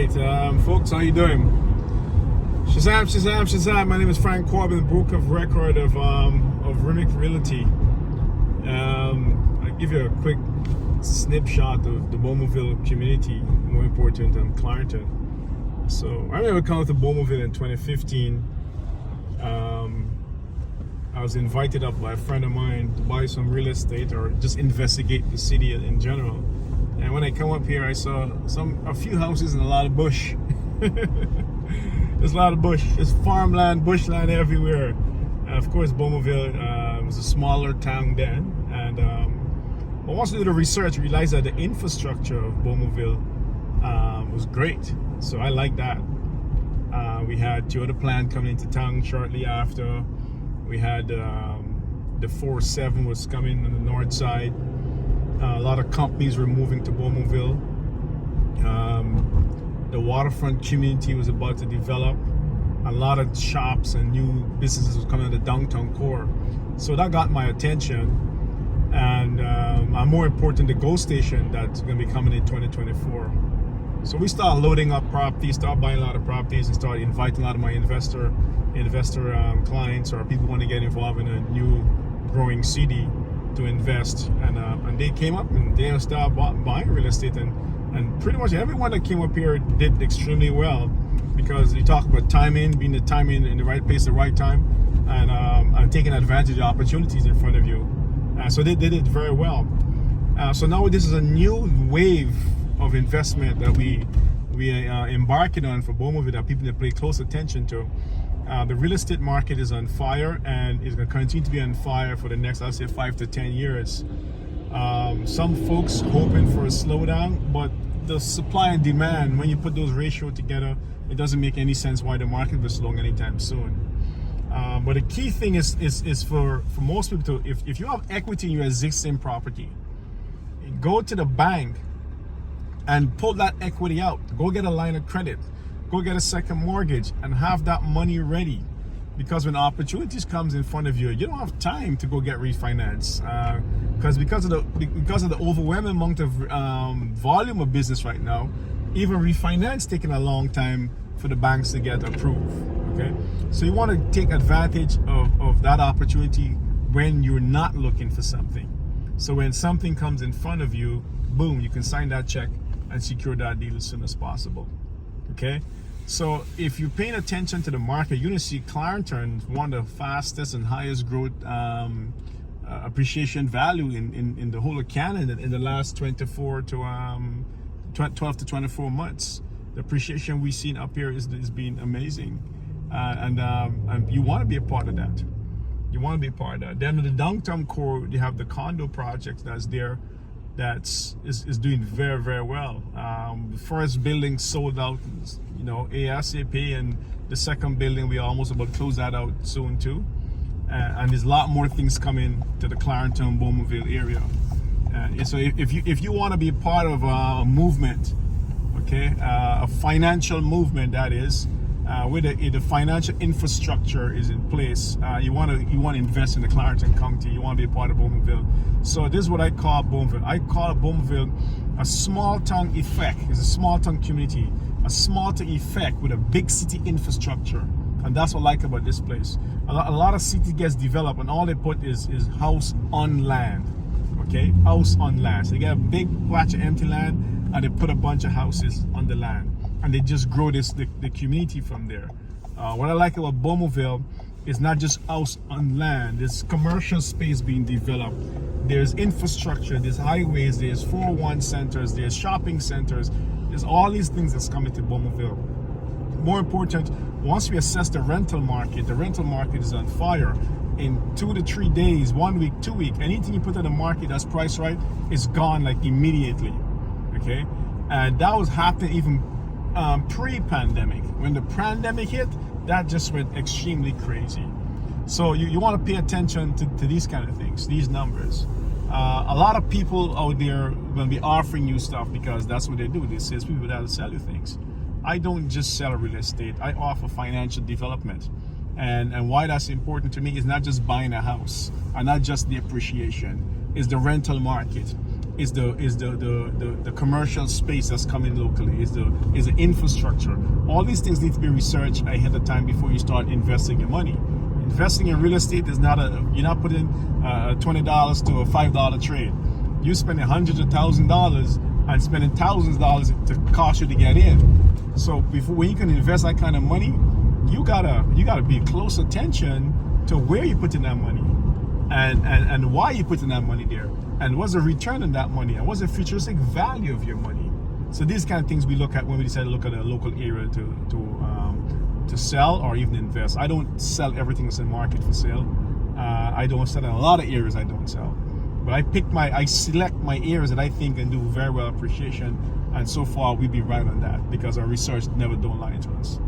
right, folks, how you doing? Shazam. My name is Frank Corbin, broker of record of Remick Realty. I'll give you a quick snapshot of the Bowmanville community, more important than Clarendon. So I remember coming to Bowmanville in 2015. I was invited up by a friend of mine to buy some real estate or just investigate the city in general. And when I come up here, I saw a few houses and a lot of bush. There's a lot of bush. There's farmland, bushland everywhere. And of course, Bowmanville was a smaller town then. And but once I did the research, I realized that the infrastructure of Bowmanville was great. So I like that. We had Toyota plant coming into town shortly after. We had the 407 was coming on the north side. A lot of companies were moving to Bowmanville. The waterfront community was about to develop. A lot of shops and new businesses were coming to the downtown core. So that got my attention. And more important, the GO station that's going to be coming in 2024. So we started loading up properties, started buying a lot of properties, and started inviting a lot of my investor clients or people who want to get involved in a new growing city to invest. And they came up and they started buying real estate, and pretty much everyone that came up here did extremely well, because you talk about timing, being the timing in the right place at the right time, and taking advantage of opportunities in front of you. So they did it very well. So now this is a new wave of investment that we embarking on for Bowmanville that people need to pay close attention to. The real estate market is on fire, and is going to continue to be on fire for the next, I'll say, 5 to 10 years. Some folks hoping for a slowdown, but the supply and demand, when you put those ratios together, it doesn't make any sense why the market will slow anytime soon. But the key thing is for most people to, if you have equity in your existing property, go to the bank and pull that equity out. Go get a line of credit. Go get a second mortgage and have that money ready. Because when opportunities comes in front of you, you don't have time to go get refinance. Because of the overwhelming amount of volume of business right now, even refinance taking a long time for the banks to get approved. Okay, so you want to take advantage of that opportunity when you're not looking for something. So when something comes in front of you, boom, you can sign that check and secure that deal as soon as possible. Okay, so if you're paying attention to the market, you're going to see Clarendon, one of the fastest and highest growth appreciation value in the whole of Canada in the last 12 to 24 months. The appreciation we've seen up here is been amazing, and you want to be a part of that. You want to be a part of that. Then in the downtown core, you have the condo project that's there, is doing very, very well. The first building sold out, ASAP, and the second building we almost about to close that out soon too. And there's a lot more things coming to the Clarendon, Bowmanville area. So if you want to be a part of a movement, okay, a financial movement that is, where the financial infrastructure is in place, you want to invest in the Clarendon County. You want to be a part of Bowmanville. So this is what I call Bowmanville. I call Bowmanville a small town effect. It's a small town community, a small town effect with a big city infrastructure, and that's what I like about this place. A lot of city gets developed, and all they put is house on land. Okay, house on land. So they get a big patch of empty land, and they put a bunch of houses on the land, and they just grow the community from there. What I like about Bowmanville is not just house on land. There's commercial space being developed. There's infrastructure. There's highways. There's 401 centers. There's shopping centers. There's all these things that's coming to Bowmanville. More important, once we assess the rental market is on fire. In 2 to 3 days, 1 week, 2 weeks, anything you put in the market that's priced right is gone like immediately. Okay, and that was happening even pre-pandemic. When the pandemic hit, that just went extremely crazy. So you want to pay attention to these kind of things, these numbers. A lot of people out there will be offering you stuff because that's what they do. They sell people that will sell you things. I don't just sell real estate. I offer financial development. And why that's important to me is not just buying a house, and not just the appreciation. It's the rental market. is the commercial space that's coming locally, is the infrastructure. All these things need to be researched ahead of time before you start investing your money. Investing in real estate is not you're not putting $20 to a $5 trade. You spending hundreds of $1,000s and spending thousands of dollars to cost you to get in. So when you can invest that kind of money, you gotta pay close attention to where you put in that money, and why you put in that money there, and what's the return on that money, and what's the futuristic value of your money. So these kind of things we look at when we decide to look at a local area to sell or even invest. I don't sell everything that's in market for sale. I don't sell in a lot of areas. I don't sell, but I select my areas that I think can do very well appreciation, and so far we've been right on that because our research never don't lie to us.